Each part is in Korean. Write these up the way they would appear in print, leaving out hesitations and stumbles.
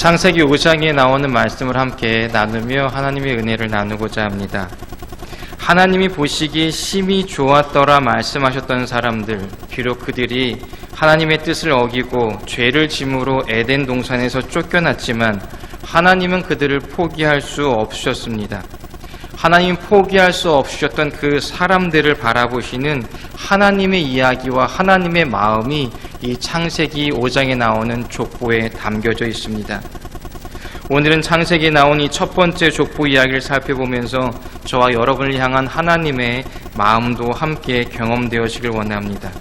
창세기 5장에 나오는 말씀을 함께 나누며 하나님의 은혜를 나누고자 합니다. 하나님이 보시기에 심히 좋았더라 말씀하셨던 사람들, 비록 그들이 하나님의 뜻을 어기고 죄를 짐으로 에덴 동산에서 쫓겨났지만 하나님은 그들을 포기할 수 없으셨습니다. 하나님 포기할 수 없으셨던 그 사람들을 바라보시는 하나님의 이야기와 하나님의 마음이 이 창세기 5장에 나오는 족보에 담겨져 있습니다. 오늘은 창세기에 나온 이 첫 번째 족보 이야기를 살펴보면서 저와 여러분을 향한 하나님의 마음도 함께 경험되어지길 원합니다.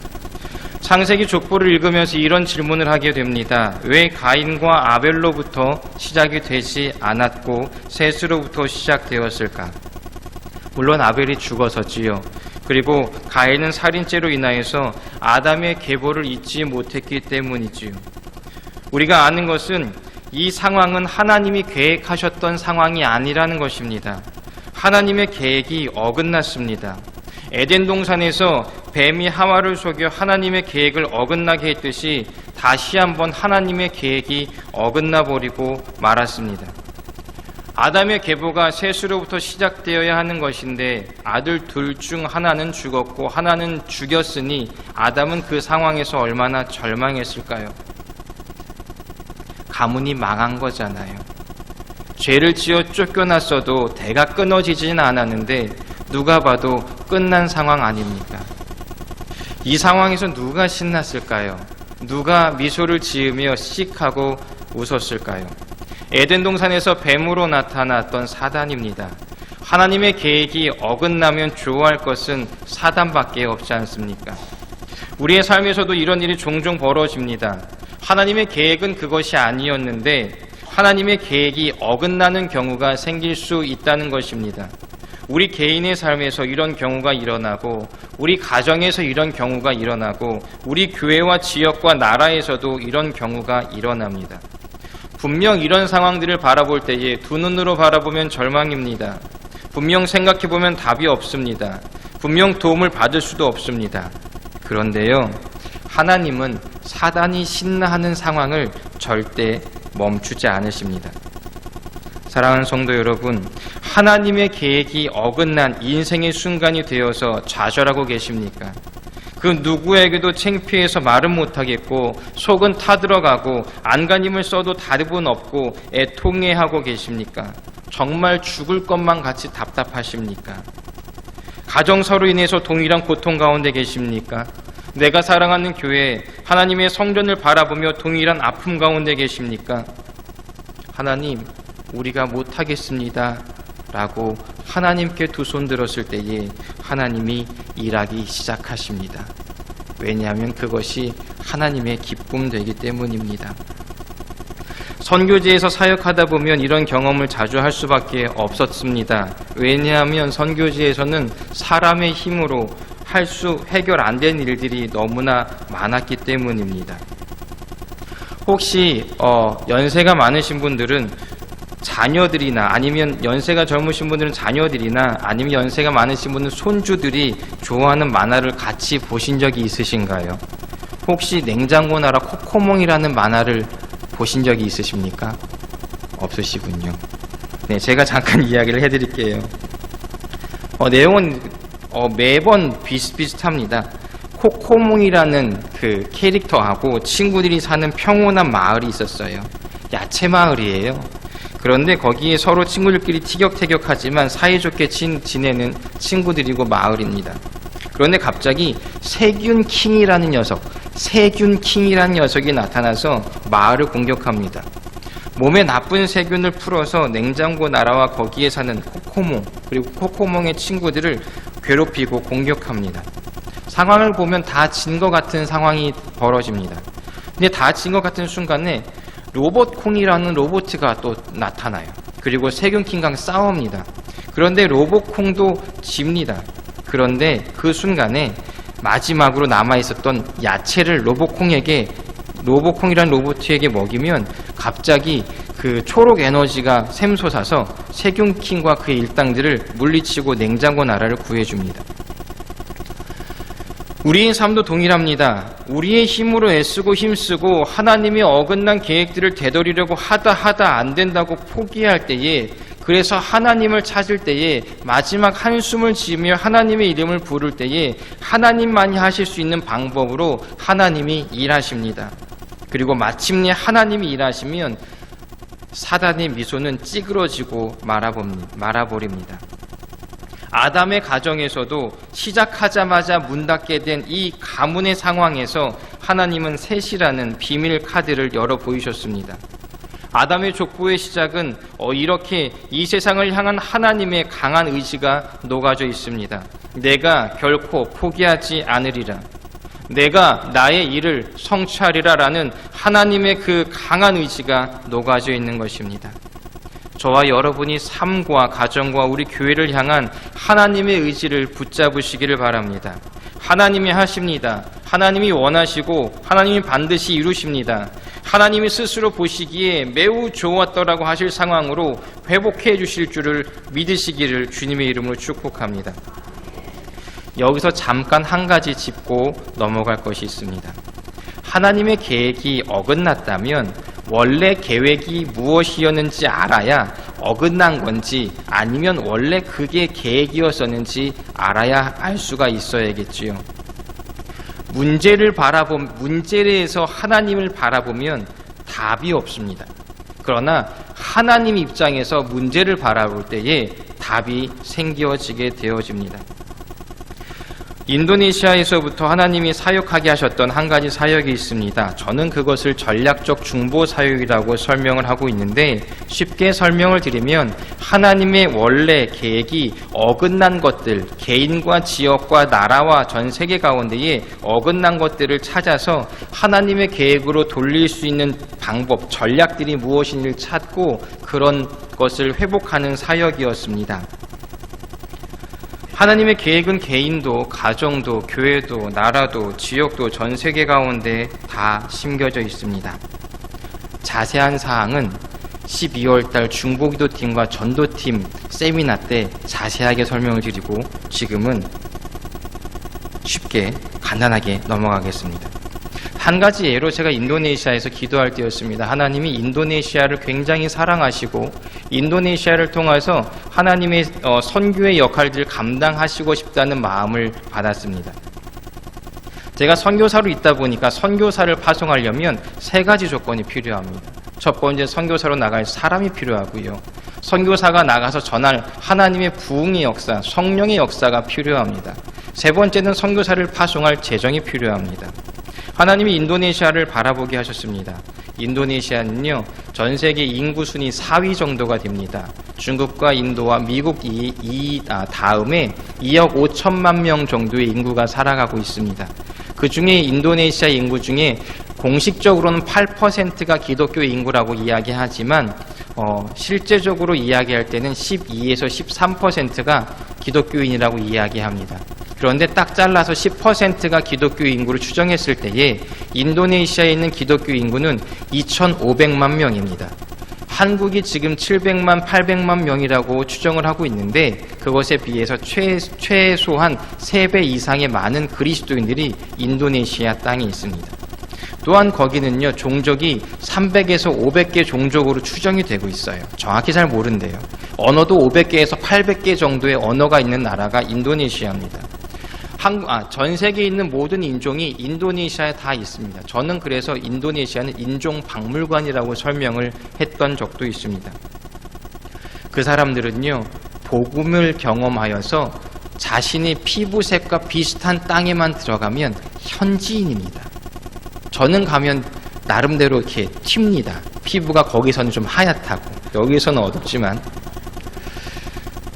창세기 족보를 읽으면서 이런 질문을 하게 됩니다. 왜 가인과 아벨로부터 시작이 되지 않았고 셋으로부터 시작되었을까? 물론 아벨이 죽어서지요. 그리고 가인은 살인죄로 인하여서 아담의 계보를 잊지 못했기 때문이지요. 우리가 아는 것은 이 상황은 하나님이 계획하셨던 상황이 아니라는 것입니다. 하나님의 계획이 어긋났습니다. 에덴 동산에서 뱀이 하와를 속여 하나님의 계획을 어긋나게 했듯이 다시 한번 하나님의 계획이 어긋나버리고 말았습니다. 아담의 계보가 셋으로부터 시작되어야 하는 것인데 아들 둘 중 하나는 죽었고 하나는 죽였으니 아담은 그 상황에서 얼마나 절망했을까요? 가문이 망한 거잖아요. 죄를 지어 쫓겨났어도 대가 끊어지지는 않았는데 누가 봐도 끝난 상황 아닙니까? 이 상황에서 누가 신났을까요? 누가 미소를 지으며 씩하고 웃었을까요? 에덴 동산에서 뱀으로 나타났던 사단입니다. 하나님의 계획이 어긋나면 좋아할 것은 사단밖에 없지 않습니까? 우리의 삶에서도 이런 일이 종종 벌어집니다. 하나님의 계획은 그것이 아니었는데 하나님의 계획이 어긋나는 경우가 생길 수 있다는 것입니다. 우리 개인의 삶에서 이런 경우가 일어나고 우리 가정에서 이런 경우가 일어나고 우리 교회와 지역과 나라에서도 이런 경우가 일어납니다. 분명 이런 상황들을 바라볼 때에 두 눈으로 바라보면 절망입니다. 분명 생각해보면 답이 없습니다. 분명 도움을 받을 수도 없습니다. 그런데요, 하나님은 사단이 신나하는 상황을 절대 멈추지 않으십니다. 사랑하는 성도 여러분, 하나님의 계획이 어긋난 인생의 순간이 되어서 좌절하고 계십니까? 그 누구에게도 창피해서 말은 못하겠고 속은 타들어가고 안간힘을 써도 다름은 없고 애통해하고 계십니까? 정말 죽을 것만 같이 답답하십니까? 가정서로 인해서 동일한 고통 가운데 계십니까? 내가 사랑하는 교회, 하나님의 성전을 바라보며 동일한 아픔 가운데 계십니까? 하나님, 우리가 못하겠습니다 라고 하나님께 두 손 들었을 때에 하나님이 일하기 시작하십니다. 왜냐하면 그것이 하나님의 기쁨 되기 때문입니다. 선교지에서 사역하다 보면 이런 경험을 자주 할 수밖에 없었습니다. 왜냐하면 선교지에서는 사람의 힘으로 해결 안 된 일들이 너무나 많았기 때문입니다. 혹시 연세가 많으신 분들은 자녀들이나 아니면 연세가 젊으신 분들은 자녀들이나 아니면 연세가 많으신 분은 손주들이 좋아하는 만화를 같이 보신 적이 있으신가요? 혹시 냉장고 나라 코코몽이라는 만화를 보신 적이 있으십니까? 없으시군요. 네, 제가 잠깐 이야기를 해드릴게요. 내용은 매번 비슷비슷합니다. 코코몽이라는 그 캐릭터하고 친구들이 사는 평온한 마을이 있었어요. 야채 마을이에요. 그런데 거기에 서로 친구들끼리 티격태격하지만 사이좋게 지내는 친구들이고 마을입니다. 그런데 갑자기 세균킹이라는 녀석이 나타나서 마을을 공격합니다. 몸에 나쁜 세균을 풀어서 냉장고 나라와 거기에 사는 코코몽 그리고 코코몽의 친구들을 괴롭히고 공격합니다. 상황을 보면 다 진 것 같은 상황이 벌어집니다. 근데 다 진 것 같은 순간에 로봇콩이라는 로봇가 또 나타나요. 그리고 세균킹과 싸웁니다. 그런데 로봇콩도 집니다. 그런데 그 순간에 마지막으로 남아있었던 야채를 로봇콩이라는 로봇에게 먹이면 갑자기 그 초록 에너지가 샘솟아서 세균킹과 그의 일당들을 물리치고 냉장고 나라를 구해줍니다. 우리의 삶도 동일합니다. 우리의 힘으로 애쓰고 힘쓰고 하나님의 어긋난 계획들을 되돌리려고 하다 안 된다고 포기할 때에, 그래서 하나님을 찾을 때에, 마지막 한숨을 지으며 하나님의 이름을 부를 때에 하나님만이 하실 수 있는 방법으로 하나님이 일하십니다. 그리고 마침내 하나님이 일하시면 사단의 미소는 찌그러지고 말아버립니다. 아담의 가정에서도 시작하자마자 문 닫게 된 이 가문의 상황에서 하나님은 셋이라는 비밀 카드를 열어 보이셨습니다. 아담의 족보의 시작은 이렇게 이 세상을 향한 하나님의 강한 의지가 녹아져 있습니다. 내가 결코 포기하지 않으리라. 내가 나의 일을 성취하리라 라는 하나님의 그 강한 의지가 녹아져 있는 것입니다. 저와 여러분이 삶과 가정과 우리 교회를 향한 하나님의 의지를 붙잡으시기를 바랍니다. 하나님이 하십니다. 하나님이 원하시고 하나님이 반드시 이루십니다. 하나님이 스스로 보시기에 매우 좋았더라고 하실 상황으로 회복해 주실 줄을 믿으시기를 주님의 이름으로 축복합니다. 여기서 잠깐 한 가지 짚고 넘어갈 것이 있습니다. 하나님의 계획이 어긋났다면 원래 계획이 무엇이었는지 알아야 어긋난 건지, 아니면 원래 그게 계획이었었는지 알아야 알 수가 있어야겠지요. 문제에서 하나님을 바라보면 답이 없습니다. 그러나 하나님 입장에서 문제를 바라볼 때에 답이 생겨지게 되어집니다. 인도네시아에서부터 하나님이 사역하게 하셨던 한 가지 사역이 있습니다. 저는 그것을 전략적 중보 사역이라고 설명을 하고 있는데, 쉽게 설명을 드리면 하나님의 원래 계획이 어긋난 것들, 개인과 지역과 나라와 전 세계 가운데에 어긋난 것들을 찾아서 하나님의 계획으로 돌릴 수 있는 방법, 전략들이 무엇인지를 찾고 그런 것을 회복하는 사역이었습니다. 하나님의 계획은 개인도, 가정도, 교회도, 나라도, 지역도, 전 세계 가운데 다 심겨져 있습니다. 자세한 사항은 12월달 중보기도팀과 전도팀 세미나 때 자세하게 설명을 드리고, 지금은 쉽게 간단하게 넘어가겠습니다. 한 가지 예로 제가 인도네시아에서 기도할 때였습니다. 하나님이 인도네시아를 굉장히 사랑하시고 인도네시아를 통해서 하나님의 선교의 역할들을 감당하시고 싶다는 마음을 받았습니다. 제가 선교사로 있다 보니까 선교사를 파송하려면 세 가지 조건이 필요합니다. 첫 번째, 선교사로 나갈 사람이 필요하고요. 선교사가 나가서 전할 하나님의 부흥의 역사, 성령의 역사가 필요합니다. 세 번째는 선교사를 파송할 재정이 필요합니다. 하나님이 인도네시아를 바라보게 하셨습니다. 인도네시아는요, 전 세계 인구 순위 4위 정도가 됩니다. 중국과 인도와 미국 다음에 2억 5천만 명 정도의 인구가 살아가고 있습니다. 그 중에 인도네시아 인구 중에 공식적으로는 8%가 기독교 인구라고 이야기하지만 실제적으로 이야기할 때는 12에서 13%가 기독교인이라고 이야기합니다. 그런데 딱 잘라서 10%가 기독교 인구를 추정했을 때에 인도네시아에 있는 기독교 인구는 2,500만 명입니다. 한국이 지금 700만, 800만 명이라고 추정을 하고 있는데, 그것에 비해서 최소한 3배 이상의 많은 그리스도인들이 인도네시아 땅에 있습니다. 또한 거기는요, 종족이 300에서 500개 종족으로 추정이 되고 있어요. 정확히 잘 모른대요. 언어도 500개에서 800개 정도의 언어가 있는 나라가 인도네시아입니다. 전 세계에 있는 모든 인종이 인도네시아에 다 있습니다. 저는 그래서 인도네시아는 인종 박물관이라고 설명을 했던 적도 있습니다. 그 사람들은요, 복음을 경험하여서 자신의 피부색과 비슷한 땅에만 들어가면 현지인입니다. 저는 가면 나름대로 이렇게 튑니다. 피부가 거기서는 좀 하얗다고, 여기서는 어둡지만.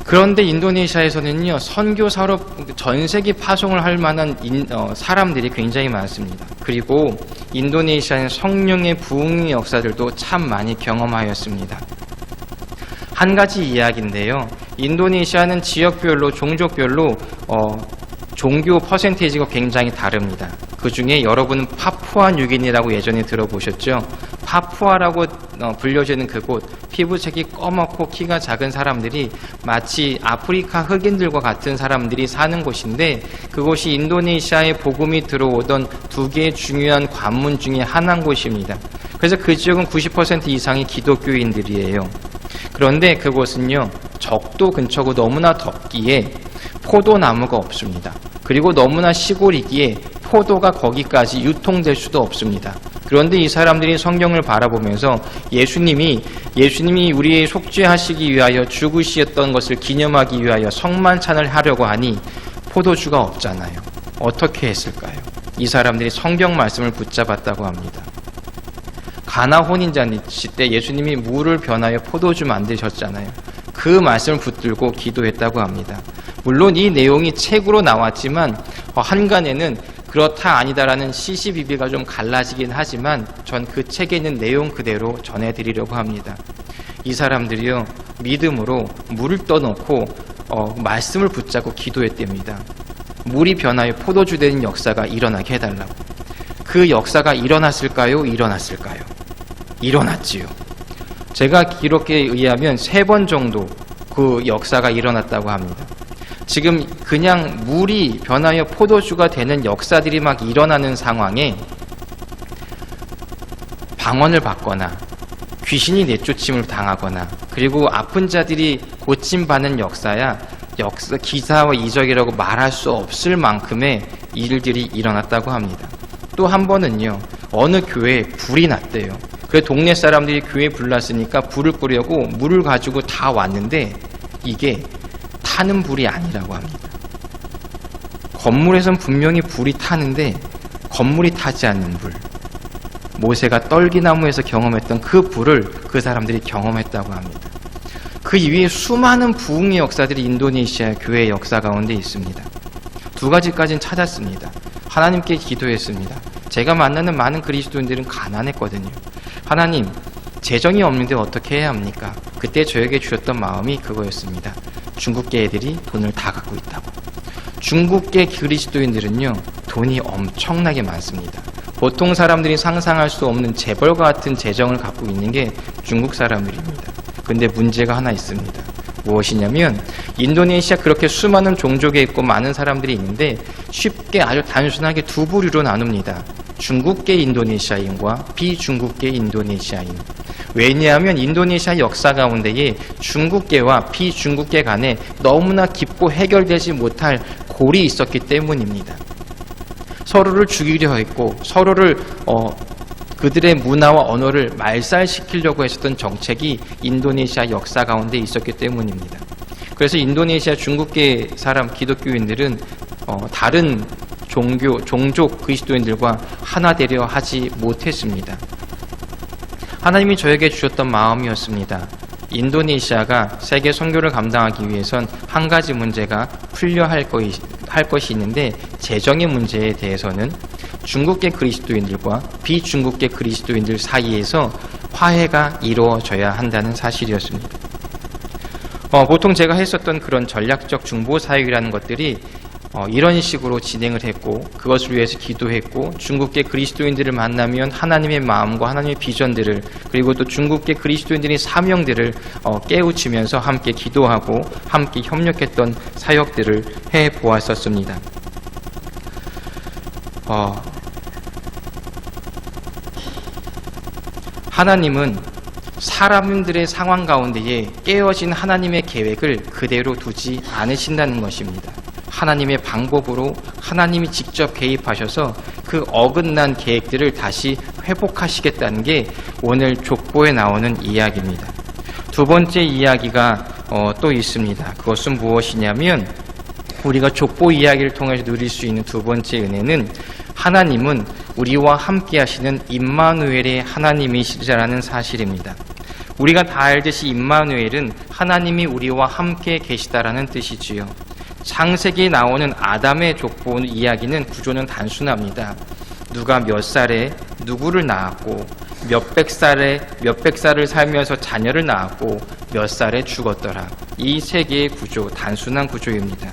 그런데 인도네시아에서는요, 선교사로 전 세계 파송을 할 만한 사람들이 굉장히 많습니다. 그리고 인도네시아는 성령의 부흥의 역사들도 참 많이 경험하였습니다. 한 가지 이야기인데요, 인도네시아는 지역별로, 종족별로 종교 퍼센테이지가 굉장히 다릅니다. 그 중에 여러분은 파푸아 뉴기니라고 예전에 들어보셨죠? 파푸아라고 불려지는 그곳, 피부색이 검었고 키가 작은 사람들이 마치 아프리카 흑인들과 같은 사람들이 사는 곳인데, 그곳이 인도네시아에 복음이 들어오던 두 개의 중요한 관문 중에 하나인 곳입니다. 그래서 그 지역은 90% 이상이 기독교인들이에요. 그런데 그곳은요, 적도 근처고 너무나 덥기에 포도나무가 없습니다. 그리고 너무나 시골이기에 포도가 거기까지 유통될 수도 없습니다. 그런데 이 사람들이 성경을 바라보면서 예수님이 우리의 속죄하시기 위하여 죽으셨던 것을 기념하기 위하여 성만찬을 하려고 하니 포도주가 없잖아요. 어떻게 했을까요? 이 사람들이 성경 말씀을 붙잡았다고 합니다. 가나 혼인잔치 때 예수님이 물을 변하여 포도주 만드셨잖아요. 그 말씀을 붙들고 기도했다고 합니다. 물론 이 내용이 책으로 나왔지만 한간에는 그렇다 아니다라는 시시비비가 좀 갈라지긴 하지만 전 그 책에 있는 내용 그대로 전해드리려고 합니다. 이 사람들이요, 믿음으로 물을 떠놓고 말씀을 붙잡고 기도했답니다. 물이 변하여 포도주 되는 역사가 일어나게 해달라고. 그 역사가 일어났을까요? 일어났을까요? 일어났지요. 제가 기록에 의하면 3번 정도 그 역사가 일어났다고 합니다. 지금 그냥 물이 변하여 포도주가 되는 역사들이 막 일어나는 상황에 방언을 받거나 귀신이 내쫓임을 당하거나 그리고 아픈 자들이 고침받는 역사 기사와 이적이라고 말할 수 없을 만큼의 일들이 일어났다고 합니다. 또 한 번은요, 어느 교회에 불이 났대요. 그 동네 사람들이 교회에 불났으니까 불을 끄려고 물을 가지고 다 왔는데 이게 타는 불이 아니라고 합니다. 건물에선 분명히 불이 타는데 건물이 타지 않는 불. 모세가 떨기나무에서 경험했던 그 불을 그 사람들이 경험했다고 합니다. 그 이후에 수많은 부흥의 역사들이 인도네시아 교회의 역사 가운데 있습니다. 2가지까지는 찾았습니다. 하나님께 기도했습니다. 제가 만나는 많은 그리스도인들은 가난했거든요. 하나님, 재정이 없는데 어떻게 해야 합니까? 그때 저에게 주셨던 마음이 그거였습니다. 중국계 애들이 돈을 다 갖고 있다고. 중국계 그리스도인들은요, 돈이 엄청나게 많습니다. 보통 사람들이 상상할 수 없는 재벌과 같은 재정을 갖고 있는 게 중국 사람들입니다. 근데 문제가 하나 있습니다. 무엇이냐면 인도네시아 그렇게 수많은 종족에 있고 많은 사람들이 있는데 쉽게 아주 단순하게 2부류로 나눕니다. 중국계 인도네시아인과 비중국계 인도네시아인. 왜냐하면 인도네시아 역사 가운데에 중국계와 비중국계 간에 너무나 깊고 해결되지 못할 골이 있었기 때문입니다. 서로를 죽이려 했고 서로를 그들의 문화와 언어를 말살시키려고 했었던 정책이 인도네시아 역사 가운데 있었기 때문입니다. 그래서 인도네시아 중국계 사람 기독교인들은 다른 종족 그리스도인들과 하나 되려 하지 못했습니다. 하나님이 저에게 주셨던 마음이었습니다. 인도네시아가 세계 선교를 감당하기 위해선 한 가지 문제가 풀려 할 것이 있는데 재정의 문제에 대해서는 중국계 그리스도인들과 비중국계 그리스도인들 사이에서 화해가 이루어져야 한다는 사실이었습니다. 보통 제가 했었던 그런 전략적 중보사역이라는 것들이 이런 식으로 진행을 했고 그것을 위해서 기도했고 중국계 그리스도인들을 만나면 하나님의 마음과 하나님의 비전들을 그리고 또 중국계 그리스도인들의 사명들을 깨우치면서 함께 기도하고 함께 협력했던 사역들을 해보았었습니다. 하나님은 사람들의 상황 가운데에 깨어진 하나님의 계획을 그대로 두지 않으신다는 것입니다. 하나님의 방법으로 하나님이 직접 개입하셔서 그 어긋난 계획들을 다시 회복하시겠다는 게 오늘 족보에 나오는 이야기입니다. 2번째 이야기가 또 있습니다. 그것은 무엇이냐면 우리가 족보 이야기를 통해서 누릴 수 있는 2번째 은혜는 하나님은 우리와 함께 하시는 임마누엘의 하나님이시라는 사실입니다. 우리가 다 알듯이 임마누엘은 하나님이 우리와 함께 계시다라는 뜻이지요. 창세기에 나오는 아담의 족보 이야기는 구조는 단순합니다. 누가 몇 살에 누구를 낳았고 몇백 살을 살면서 자녀를 낳았고 몇 살에 죽었더라. 이 세 개의 구조, 단순한 구조입니다.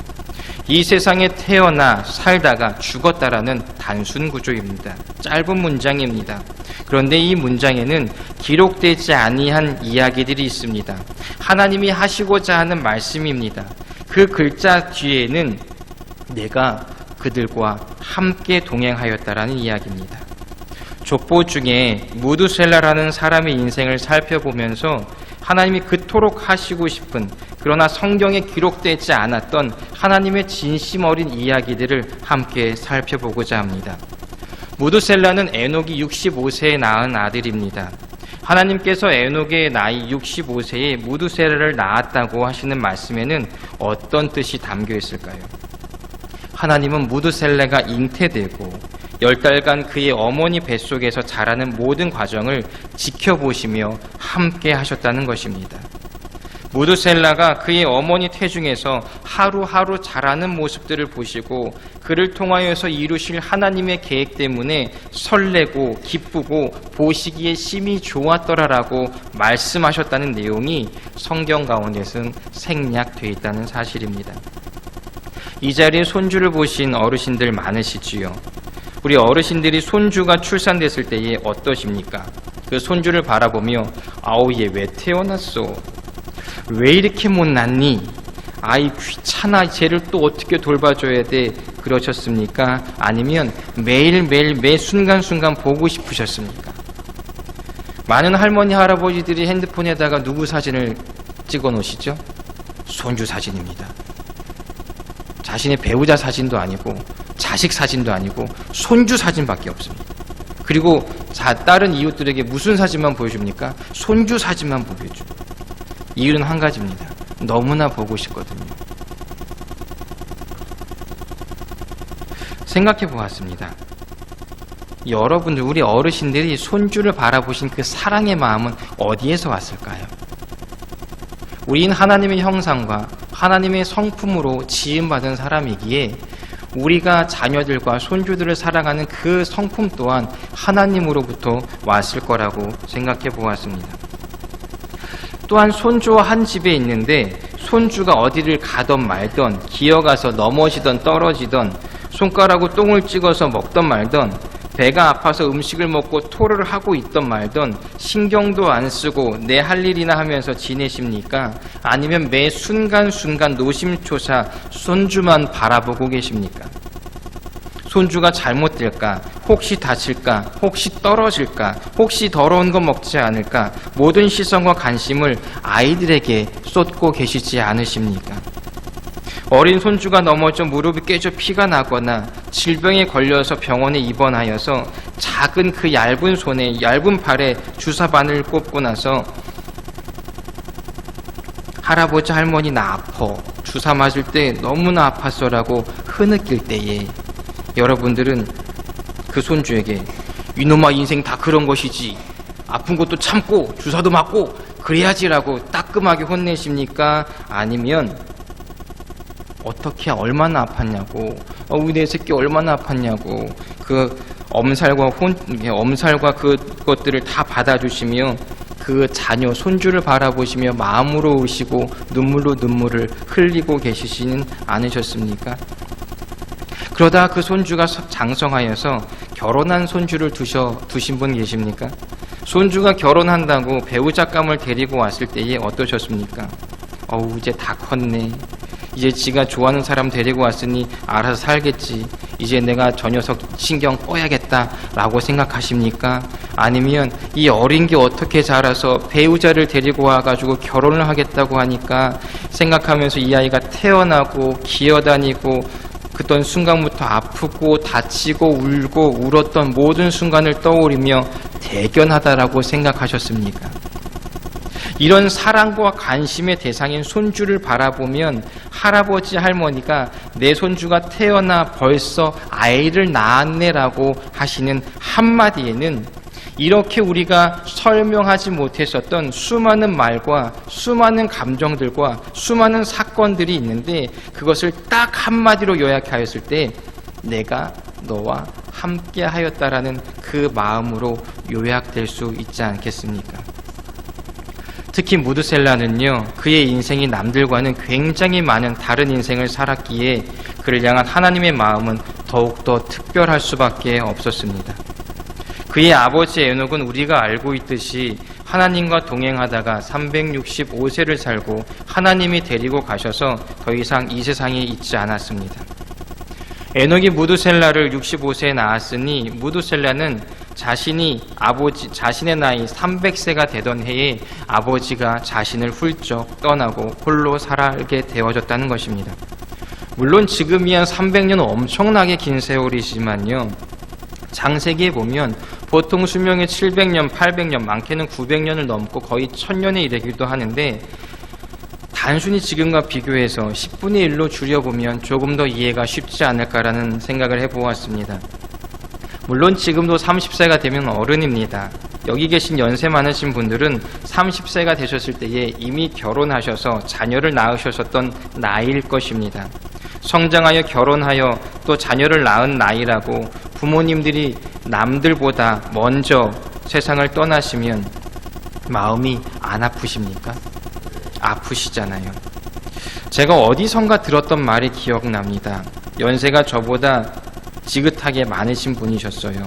이 세상에 태어나 살다가 죽었다라는 단순 구조입니다. 짧은 문장입니다. 그런데 이 문장에는 기록되지 아니한 이야기들이 있습니다. 하나님이 하시고자 하는 말씀입니다. 그 글자 뒤에는 내가 그들과 함께 동행하였다라는 이야기입니다. 족보 중에 무두셀라라는 사람의 인생을 살펴보면서 하나님이 그토록 하시고 싶은, 그러나 성경에 기록되지 않았던 하나님의 진심 어린 이야기들을 함께 살펴보고자 합니다. 무두셀라는 에녹이 65세에 낳은 아들입니다. 하나님께서 에녹의 나이 65세에 무두셀라를 낳았다고 하시는 말씀에는 어떤 뜻이 담겨 있을까요? 하나님은 무두셀라가 잉태되고 10달간 그의 어머니 뱃속에서 자라는 모든 과정을 지켜보시며 함께 하셨다는 것입니다. 무두셀라가 그의 어머니 태중에서 하루하루 자라는 모습들을 보시고 그를 통하여서 이루실 하나님의 계획 때문에 설레고 기쁘고 보시기에 심히 좋았더라라고 말씀하셨다는 내용이 성경 가운데서는 생략되어 있다는 사실입니다. 이 자리에 손주를 보신 어르신들 많으시지요. 우리 어르신들이 손주가 출산됐을 때에 어떠십니까? 그 손주를 바라보며 아우 얘 왜 태어났어? 왜 이렇게 못났니? 아이 귀찮아, 쟤를 또 어떻게 돌봐줘야 돼? 그러셨습니까? 아니면 매일매일 매 순간순간 보고 싶으셨습니까? 많은 할머니 할아버지들이 핸드폰에다가 누구 사진을 찍어 놓으시죠? 손주 사진입니다. 자신의 배우자 사진도 아니고 자식 사진도 아니고 손주 사진밖에 없습니다. 그리고 다른 이웃들에게 무슨 사진만 보여줍니까? 손주 사진만 보여줘. 이유는 한 가지입니다. 너무나 보고 싶거든요. 생각해 보았습니다. 여러분들, 우리 어르신들이 손주를 바라보신 그 사랑의 마음은 어디에서 왔을까요? 우리는 하나님의 형상과 하나님의 성품으로 지음받은 사람이기에 우리가 자녀들과 손주들을 사랑하는 그 성품 또한 하나님으로부터 왔을 거라고 생각해 보았습니다. 또한 손주와 한 집에 있는데 손주가 어디를 가던 말던, 기어가서 넘어지던 떨어지던, 손가락으로 똥을 찍어서 먹던 말던, 배가 아파서 음식을 먹고 토를 하고 있던 말던 신경도 안 쓰고 내 할 일이나 하면서 지내십니까? 아니면 매 순간순간 노심초사 손주만 바라보고 계십니까? 손주가 잘못될까? 혹시 다칠까? 혹시 떨어질까? 혹시 더러운 거 먹지 않을까? 모든 시선과 관심을 아이들에게 쏟고 계시지 않으십니까? 어린 손주가 넘어져 무릎이 깨져 피가 나거나 질병에 걸려서 병원에 입원하여서 작은 그 얇은 손에, 얇은 팔에 주사바늘 꽂고 나서 할아버지 할머니 나 아파, 주사 맞을 때 너무나 아팠어라고 흐느낄 때에 여러분들은 그 손주에게 이놈아 인생 다 그런 것이지, 아픈 것도 참고 주사도 맞고 그래야지라고 따끔하게 혼내십니까? 아니면 어떻게 얼마나 아팠냐고, 우리 내 새끼 얼마나 아팠냐고 그 엄살과 그것들을 다 받아주시며 그 자녀 손주를 바라보시며 마음으로 우시고 눈물로 눈물을 흘리고 계시지는 않으셨습니까? 그러다 그 손주가 장성하여서 결혼한 손주를 두신 분 계십니까? 손주가 결혼한다고 배우자감을 데리고 왔을 때에 어떠셨습니까? 이제 다 컸네. 이제 지가 좋아하는 사람 데리고 왔으니 알아서 살겠지. 이제 내가 저 녀석 신경 꺼야겠다 라고 생각하십니까? 아니면 이 어린 게 어떻게 자라서 배우자를 데리고 와가지고 결혼을 하겠다고 하니까 생각하면서 이 아이가 태어나고 기어다니고 그던 순간부터 아프고 다치고 울고 울었던 모든 순간을 떠올리며 대견하다라고 생각하셨습니까? 이런 사랑과 관심의 대상인 손주를 바라보면 할아버지 할머니가 내 손주가 태어나 벌써 아이를 낳았네라고 하시는 한마디에는 이렇게 우리가 설명하지 못했었던 수많은 말과 수많은 감정들과 수많은 사건들이 있는데 그것을 딱 한마디로 요약하였을 때 내가 너와 함께 하였다라는 그 마음으로 요약될 수 있지 않겠습니까? 특히 무드셀라는요, 그의 인생이 남들과는 굉장히 많은 다른 인생을 살았기에 그를 향한 하나님의 마음은 더욱더 특별할 수밖에 없었습니다. 그의 아버지 에녹은 우리가 알고 있듯이 하나님과 동행하다가 365세를 살고 하나님이 데리고 가셔서 더 이상 이 세상에 있지 않았습니다. 에녹이 무드셀라를 65세에 낳았으니 무드셀라는 자신의 나이 300세가 되던 해에 아버지가 자신을 훌쩍 떠나고 홀로 살게 되어졌다는 것입니다. 물론 지금이야 300년 엄청나게 긴 세월이지만요, 장세기에 보면 보통 수명이 700년, 800년, 많게는 900년을 넘고 거의 1000년에 이르기도 하는데, 단순히 지금과 비교해서 10분의 1로 줄여보면 조금 더 이해가 쉽지 않을까라는 생각을 해보았습니다. 물론 지금도 30세가 되면 어른입니다. 여기 계신 연세 많으신 분들은 30세가 되셨을 때에 이미 결혼하셔서 자녀를 낳으셨던 나이일 것입니다. 성장하여 결혼하여 또 자녀를 낳은 나이라고 부모님들이 남들보다 먼저 세상을 떠나시면 마음이 안 아프십니까? 아프시잖아요. 제가 어디선가 들었던 말이 기억납니다. 연세가 저보다 지긋하게 많으신 분이셨어요.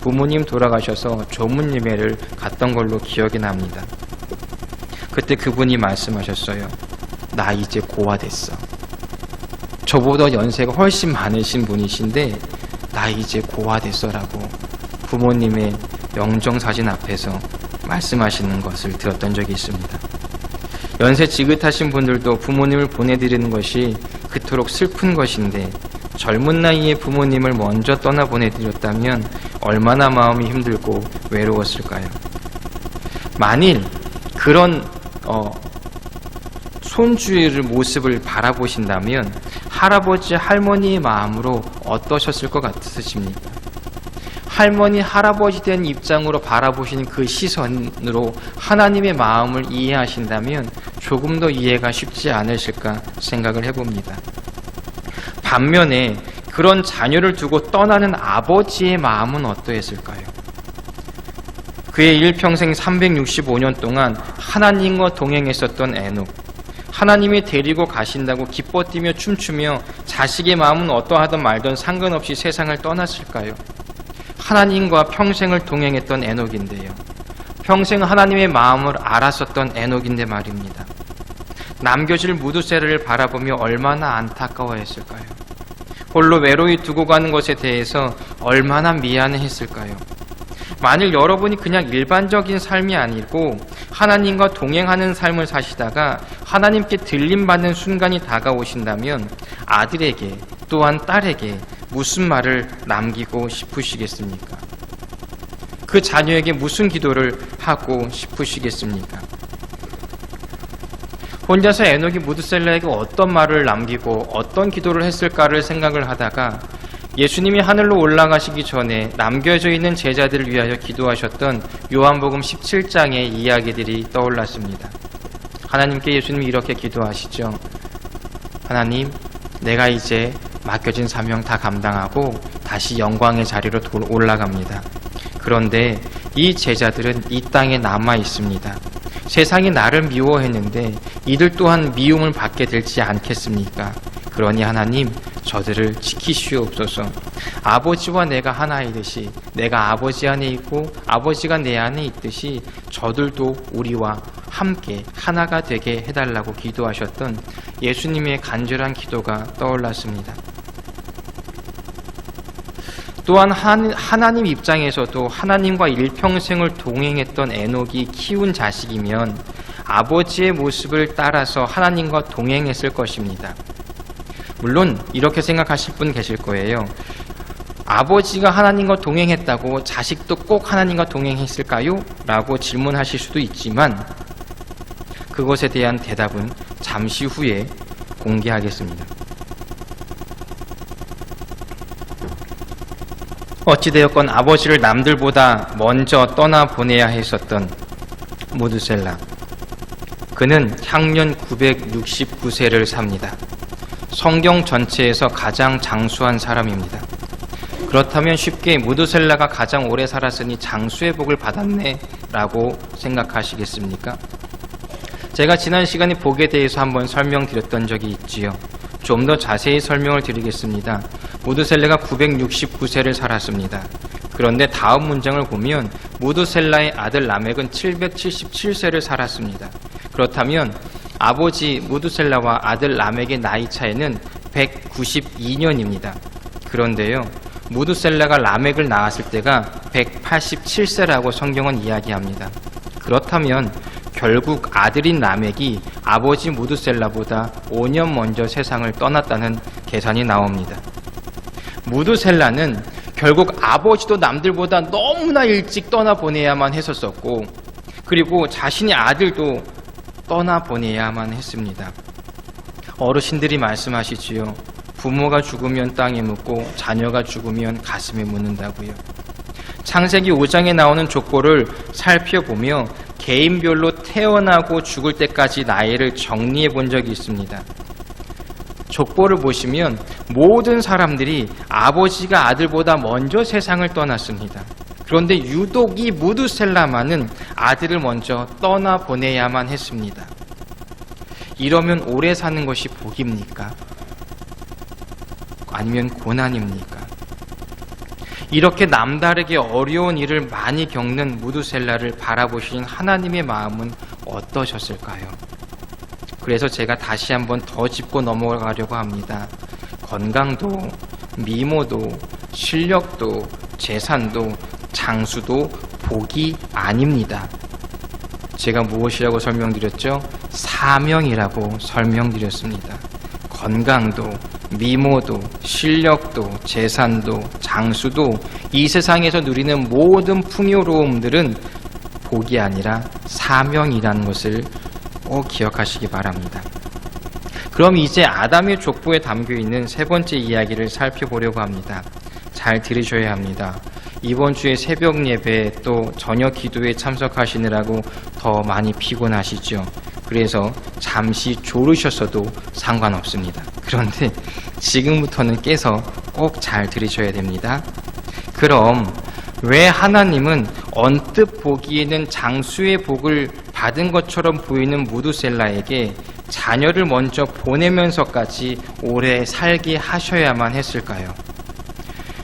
부모님 돌아가셔서 조문 예배를 갔던 걸로 기억이 납니다. 그때 그분이 말씀하셨어요. 나 이제 고아됐어. 저보다 연세가 훨씬 많으신 분이신데 나 이제 고아됐어라고 부모님의 영정사진 앞에서 말씀하시는 것을 들었던 적이 있습니다. 연세 지긋하신 분들도 부모님을 보내드리는 것이 그토록 슬픈 것인데 젊은 나이에 부모님을 먼저 떠나보내드렸다면 얼마나 마음이 힘들고 외로웠을까요? 만일 그런 손주의 모습을 바라보신다면 할아버지, 할머니의 마음으로 어떠셨을 것 같으십니까? 할머니, 할아버지 된 입장으로 바라보신 그 시선으로 하나님의 마음을 이해하신다면 조금 더 이해가 쉽지 않으실까 생각을 해봅니다. 반면에 그런 자녀를 두고 떠나는 아버지의 마음은 어떠했을까요? 그의 일평생 365년 동안 하나님과 동행했었던 에녹, 하나님이 데리고 가신다고 기뻐 뛰며 춤추며 자식의 마음은 어떠하든 말든 상관없이 세상을 떠났을까요? 하나님과 평생을 동행했던 에녹인데요, 평생 하나님의 마음을 알았었던 에녹인데 말입니다. 남겨질 무드셀라를 바라보며 얼마나 안타까워했을까요? 홀로 외로이 두고 가는 것에 대해서 얼마나 미안해했을까요? 만일 여러분이 그냥 일반적인 삶이 아니고 하나님과 동행하는 삶을 사시다가 하나님께 들림받는 순간이 다가오신다면 아들에게 또한 딸에게 무슨 말을 남기고 싶으시겠습니까? 그 자녀에게 무슨 기도를 하고 싶으시겠습니까? 혼자서 에녹이 무드셀라에게 어떤 말을 남기고 어떤 기도를 했을까를 생각을 하다가 예수님이 하늘로 올라가시기 전에 남겨져 있는 제자들을 위하여 기도하셨던 요한복음 17장의 이야기들이 떠올랐습니다. 하나님께 예수님이 이렇게 기도하시죠. 하나님, 내가 이제 맡겨진 사명 다 감당하고 다시 영광의 자리로 올라갑니다. 그런데 이 제자들은 이 땅에 남아 있습니다. 세상이 나를 미워했는데 이들 또한 미움을 받게 되지 않겠습니까? 그러니 하나님, 저들을 지키시옵소서. 아버지와 내가 하나이듯이, 내가 아버지 안에 있고 아버지가 내 안에 있듯이 저들도 우리와 함께 하나가 되게 해달라고 기도하셨던 예수님의 간절한 기도가 떠올랐습니다. 또한 하나님 입장에서도 하나님과 일평생을 동행했던 에녹이 키운 자식이면 아버지의 모습을 따라서 하나님과 동행했을 것입니다. 물론 이렇게 생각하실 분 계실 거예요. 아버지가 하나님과 동행했다고 자식도 꼭 하나님과 동행했을까요? 라고 질문하실 수도 있지만 그것에 대한 대답은 잠시 후에 공개하겠습니다. 어찌되었건 아버지를 남들보다 먼저 떠나보내야 했었던 무드셀라. 그는 향년 969세를 삽니다. 성경 전체에서 가장 장수한 사람입니다. 그렇다면 쉽게 무드셀라가 가장 오래 살았으니 장수의 복을 받았네 라고 생각하시겠습니까? 제가 지난 시간에 복에 대해서 한번 설명드렸던 적이 있지요. 좀 더 자세히 설명을 드리겠습니다. 무드셀라가 969세를 살았습니다. 그런데 다음 문장을 보면 무드셀라의 아들 라멕은 777세를 살았습니다. 그렇다면 아버지 무드셀라와 아들 라멕의 나이 차이는 192년입니다. 그런데요, 무드셀라가 라멕을 낳았을 때가 187세라고 성경은 이야기합니다. 그렇다면 결국 아들인 라멕이 아버지 무드셀라보다 5년 먼저 세상을 떠났다는 계산이 나옵니다. 무드셀라는 결국 아버지도 남들보다 너무나 일찍 떠나보내야만 했었고, 그리고 자신의 아들도 떠나보내야만 했습니다. 어르신들이 말씀하시지요. 부모가 죽으면 땅에 묻고 자녀가 죽으면 가슴에 묻는다고요. 창세기 5장에 나오는 족보를 살펴보며 개인별로 태어나고 죽을 때까지 나이를 정리해 본 적이 있습니다. 족보를 보시면 모든 사람들이 아버지가 아들보다 먼저 세상을 떠났습니다. 그런데 유독 이 무드셀라만은 아들을 먼저 떠나보내야만 했습니다. 이러면 오래 사는 것이 복입니까? 아니면 고난입니까? 이렇게 남다르게 어려운 일을 많이 겪는 무드셀라를 바라보시는 하나님의 마음은 어떠셨을까요? 그래서 제가 다시 한번 더 짚고 넘어가려고 합니다. 건강도, 미모도, 실력도, 재산도, 장수도 복이 아닙니다. 제가 무엇이라고 설명드렸죠? 사명이라고 설명드렸습니다. 건강도, 미모도, 실력도, 재산도, 장수도, 이 세상에서 누리는 모든 풍요로움들은 복이 아니라 사명이라는 것을 꼭 기억하시기 바랍니다. 그럼 이제 아담의 족보에 담겨있는 세 번째 이야기를 살펴보려고 합니다. 잘 들으셔야 합니다. 이번 주에 새벽 예배 또 저녁 기도에 참석하시느라고 더 많이 피곤하시죠. 그래서 잠시 졸으셨어도 상관없습니다. 그런데 지금부터는 깨서 꼭 잘 들으셔야 됩니다. 그럼 왜 하나님은 언뜻 보기에는 장수의 복을 받은 것처럼 보이는 무드셀라에게 자녀를 먼저 보내면서까지 오래 살게 하셔야만 했을까요?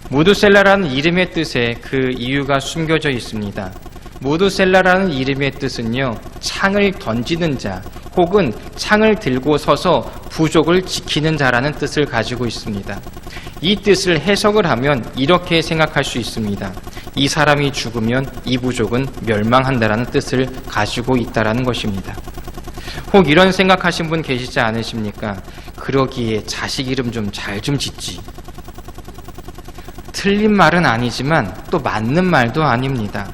무드셀라라는 이름의 뜻에 그 이유가 숨겨져 있습니다. 무드셀라라는 이름의 뜻은요, 창을 던지는 자 혹은 창을 들고 서서 부족을 지키는 자라는 뜻을 가지고 있습니다. 이 뜻을 해석을 하면 이렇게 생각할 수 있습니다. 이 사람이 죽으면 이 부족은 멸망한다라는 뜻을 가지고 있다라는 것입니다. 혹 이런 생각하신 분 계시지 않으십니까? 그러기에 자식 이름 좀 잘 좀 짓지. 틀린 말은 아니지만 또 맞는 말도 아닙니다.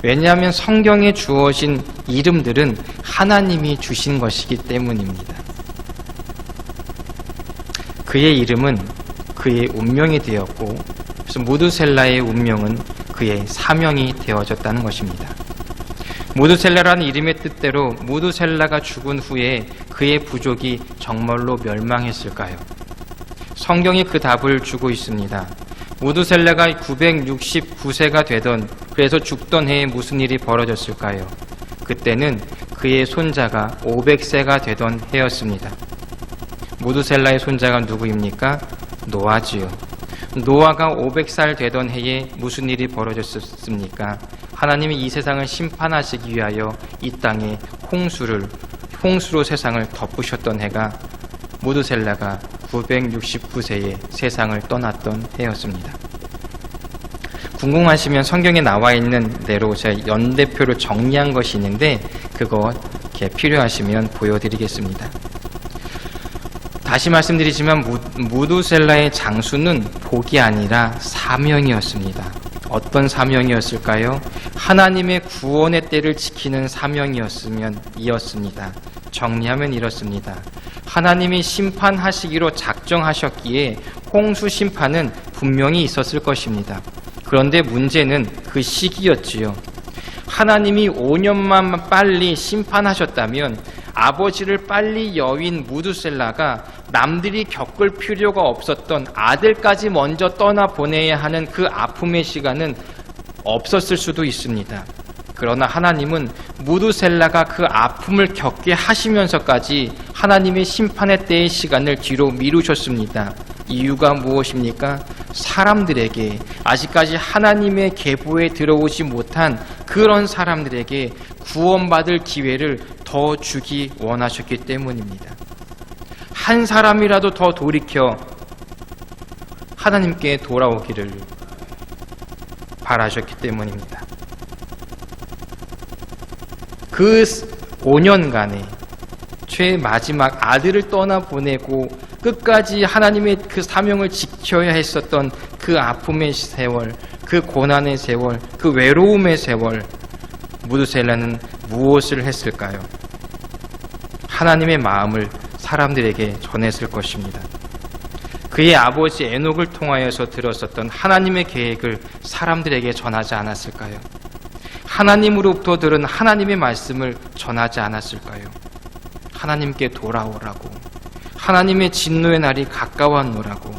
왜냐하면 성경에 주어진 이름들은 하나님이 주신 것이기 때문입니다. 그의 이름은 그의 운명이 되었고, 그래서 무드셀라의 운명은 그의 사명이 되어졌다는 것입니다. 무드셀라라는 이름의 뜻대로 무드셀라가 죽은 후에 그의 부족이 정말로 멸망했을까요? 성경이 그 답을 주고 있습니다. 무드셀라가 969세가 되던, 그래서 죽던 해에 무슨 일이 벌어졌을까요? 그때는 그의 손자가 500세가 되던 해였습니다. 무드셀라의 손자가 누구입니까? 노아지요. 노아가 500살 되던 해에 무슨 일이 벌어졌습니까? 하나님이 이 세상을 심판하시기 위하여 이 땅에 홍수로 세상을 덮으셨던 해가 무드셀라가 969세에 세상을 떠났던 해였습니다. 궁금하시면 성경에 나와 있는 대로 제가 연대표를 정리한 것이 있는데 그거 이렇게 필요하시면 보여드리겠습니다. 다시 말씀드리지만 무드셀라의 장수는 복이 아니라 사명이었습니다. 어떤 사명이었을까요? 하나님의 구원의 때를 지키는 사명이었습니다. 정리하면 이렇습니다. 하나님이 심판하시기로 작정하셨기에 홍수 심판은 분명히 있었을 것입니다. 그런데 문제는 그 시기였지요. 하나님이 5년만 빨리 심판하셨다면 아버지를 빨리 여윈 무드셀라가 남들이 겪을 필요가 없었던 아들까지 먼저 떠나보내야 하는 그 아픔의 시간은 없었을 수도 있습니다. 그러나 하나님은 무두셀라가 그 아픔을 겪게 하시면서까지 하나님의 심판의 때의 시간을 뒤로 미루셨습니다. 이유가 무엇입니까? 사람들에게, 아직까지 하나님의 계보에 들어오지 못한 그런 사람들에게 구원받을 기회를 더 주기 원하셨기 때문입니다. 한 사람이라도 더 돌이켜 하나님께 돌아오기를 바라셨기 때문입니다. 그 5년간의 최 마지막 아들을 떠나보내고 끝까지 하나님의 그 사명을 지켜야 했었던 그 아픔의 세월, 그 고난의 세월, 그 외로움의 세월, 무두셀라는 무엇을 했을까요? 하나님의 마음을 사람들에게 전했을 것입니다. 그의 아버지 에녹을 통하여서 들었었던 하나님의 계획을 사람들에게 전하지 않았을까요? 하나님으로부터 들은 하나님의 말씀을 전하지 않았을까요? 하나님께 돌아오라고, 하나님의 진노의 날이 가까웠노라고,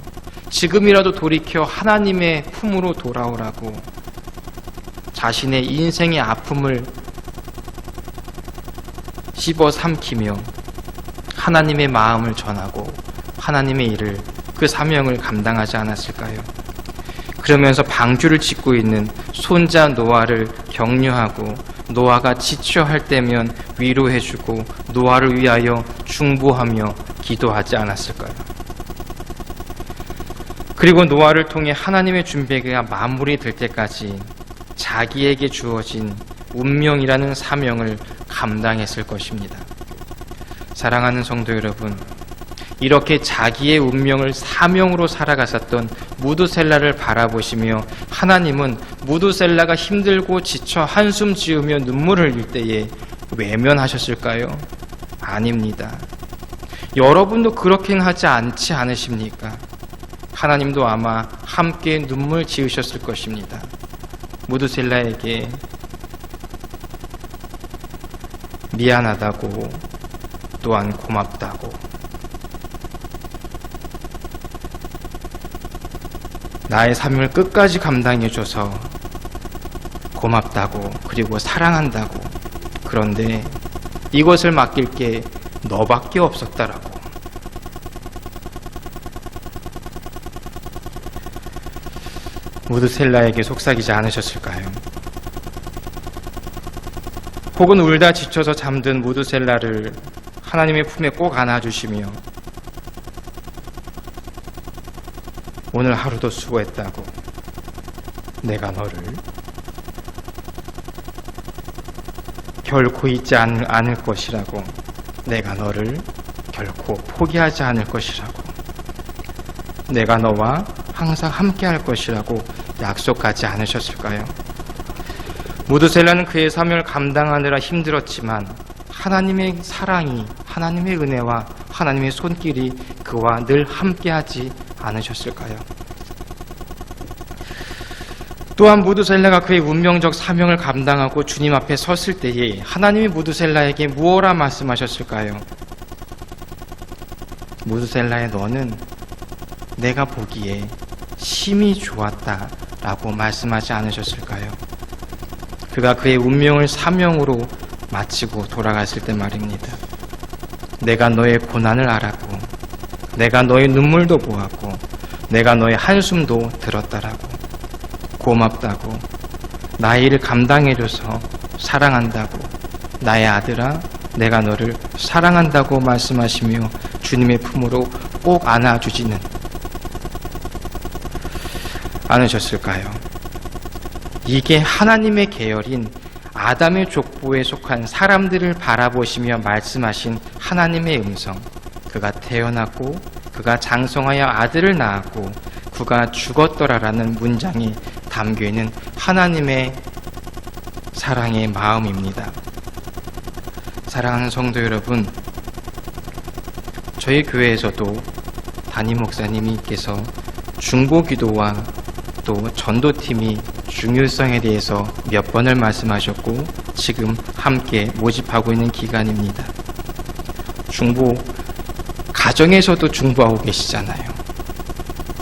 지금이라도 돌이켜 하나님의 품으로 돌아오라고, 자신의 인생의 아픔을 씹어 삼키며 하나님의 마음을 전하고 하나님의 일을, 그 사명을 감당하지 않았을까요? 그러면서 방주를 짓고 있는 손자 노아를 격려하고, 노아가 지쳐할 때면 위로해주고 노아를 위하여 중보하며 기도하지 않았을까요? 그리고 노아를 통해 하나님의 준비가 마무리될 때까지 자기에게 주어진 운명이라는 사명을 감당했을 것입니다. 사랑하는 성도 여러분, 이렇게 자기의 운명을 사명으로 살아갔었던 무두셀라를 바라보시며 하나님은 무두셀라가 힘들고 지쳐 한숨 지으며 눈물을 흘릴 때에 외면하셨을까요? 아닙니다. 여러분도 그렇게 하지 않지 않으십니까? 하나님도 아마 함께 눈물 지으셨을 것입니다. 무두셀라에게 미안하다고, 또한 고맙다고, 나의 사명을 끝까지 감당해줘서 고맙다고, 그리고 사랑한다고, 그런데 이것을 맡길 게 너밖에 없었다라고. 무두셀라에게 속삭이지 않으셨을까요? 혹은 울다 지쳐서 잠든 무두셀라를 하나님의 품에 꼭 안아주시며 오늘 하루도 수고했다고, 내가 너를 결코 잊지 않을 것이라고, 내가 너를 결코 포기하지 않을 것이라고, 내가 너와 항상 함께 할 것이라고 약속하지 않으셨을까요? 무두셀라는 그의 사명을 감당하느라 힘들었지만 하나님의 사랑이, 하나님의 은혜와 하나님의 손길이 그와 늘 함께하지 않으셨을까요? 또한 무두셀라가 그의 운명적 사명을 감당하고 주님 앞에 섰을 때에 하나님이 무두셀라에게 무엇라 말씀하셨을까요? 무두셀라의 너는 내가 보기에 심히 좋았다 라고 말씀하지 않으셨을까요? 그가 그의 운명을 사명으로 마치고 돌아갔을 때 말입니다. 내가 너의 고난을 알았고, 내가 너의 눈물도 보았고, 내가 너의 한숨도 들었다라고, 고맙다고, 나의 일을 감당해줘서 사랑한다고, 나의 아들아 내가 너를 사랑한다고 말씀하시며 주님의 품으로 꼭 안아주지는 않으셨을까요? 이게 하나님의 계열인 아담의 족보에 속한 사람들을 바라보시며 말씀하신 하나님의 음성, 그가 태어났고 그가 장성하여 아들을 낳았고 그가 죽었더라라는 문장이 담겨있는 하나님의 사랑의 마음입니다. 사랑하는 성도 여러분, 저희 교회에서도 담임 목사님께서 중보기도와 또 전도팀이 중요성에 대해서 몇 번을 말씀하셨고 지금 함께 모집하고 있는 기간입니다. 중보, 가정에서도 중보하고 계시잖아요.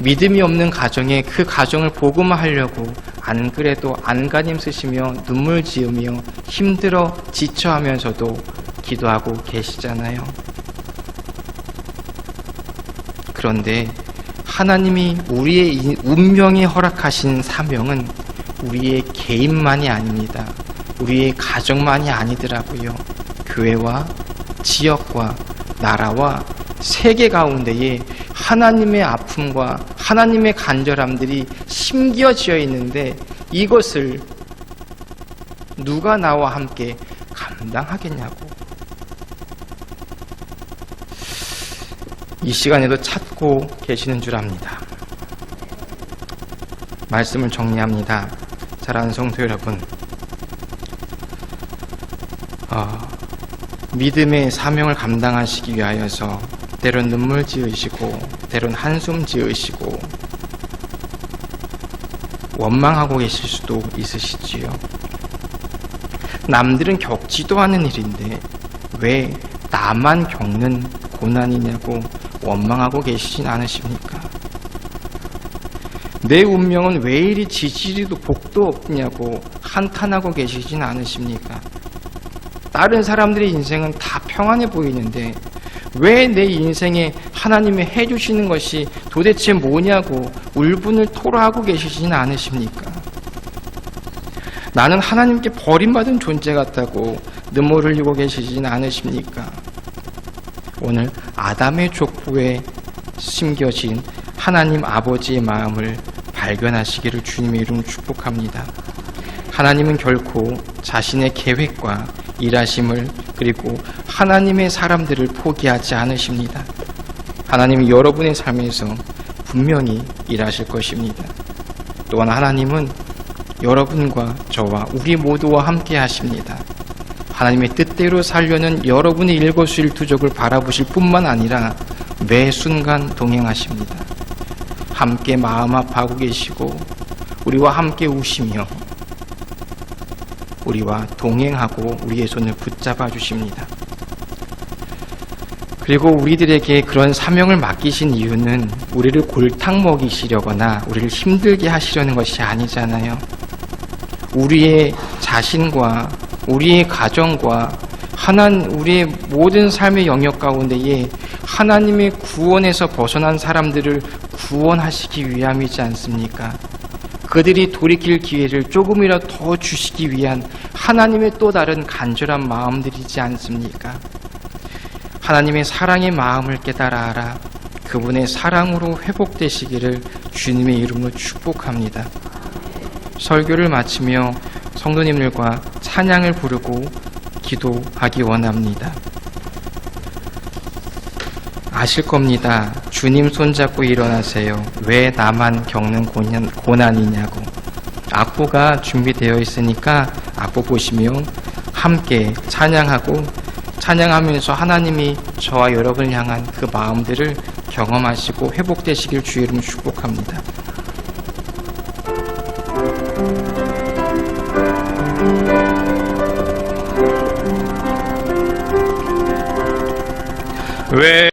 믿음이 없는 가정에 그 가정을 복음화하려고 안 그래도 안간힘 쓰시며 눈물 지으며 힘들어 지쳐하면서도 기도하고 계시잖아요. 그런데 하나님이 우리의 운명에 허락하신 사명은 우리의 개인만이 아닙니다. 우리의 가정만이 아니더라고요. 교회와 지역과 나라와 세계 가운데에 하나님의 아픔과 하나님의 간절함들이 심겨져 있는데 이것을 누가 나와 함께 감당하겠냐고. 이 시간에도 찾고 계시는 줄 압니다. 말씀을 정리합니다. 사랑하는 성도 여러분, 믿음의 사명을 감당하시기 위하여서 때론 눈물 지으시고 때론 한숨 지으시고 원망하고 계실 수도 있으시지요. 남들은 겪지도 않은 일인데 왜 나만 겪는 고난이냐고 원망하고 계시진 않으십니까? 내 운명은 왜 이리 지지리도 복도 없냐고 한탄하고 계시진 않으십니까? 다른 사람들의 인생은 다 평안해 보이는데 왜 내 인생에 하나님이 해주시는 것이 도대체 뭐냐고 울분을 토로하고 계시진 않으십니까? 나는 하나님께 버림받은 존재 같다고 눈물 흘리고 계시진 않으십니까? 오늘 아담의 족보에 심겨진 하나님 아버지의 마음을 발견하시기를 주님의 이름으로 축복합니다. 하나님은 결코 자신의 계획과 일하심을 그리고 하나님의 사람들을 포기하지 않으십니다. 하나님은 여러분의 삶에서 분명히 일하실 것입니다. 또한 하나님은 여러분과 저와 우리 모두와 함께 하십니다. 하나님의 뜻대로 살려는 여러분의 일거수일투족을 바라보실 뿐만 아니라 매 순간 동행하십니다. 함께 마음 아파하고 계시고 우리와 함께 우시며 우리와 동행하고 우리의 손을 붙잡아 주십니다. 그리고 우리들에게 그런 사명을 맡기신 이유는 우리를 골탕 먹이시려거나 우리를 힘들게 하시려는 것이 아니잖아요. 우리의 자신과 우리의 가정과 우리의 모든 삶의 영역 가운데에 하나님의 구원에서 벗어난 사람들을 구원하시기 위함이지 않습니까? 그들이 돌이킬 기회를 조금이라도 더 주시기 위한 하나님의 또 다른 간절한 마음들이지 않습니까? 하나님의 사랑의 마음을 깨달아 알아 그분의 사랑으로 회복되시기를 주님의 이름으로 축복합니다. 설교를 마치며 성도님들과 찬양을 부르고 기도하기 원합니다. 아실 겁니다. 주님 손잡고 일어나세요. 왜 나만 겪는 고난이냐고. 악보가 준비되어 있으니까 악보 보시며 함께 찬양하면서 하나님이 저와 여러분을 향한 그 마음들을 경험하시고 회복되시길 주의 이름으로 축복합니다. 왜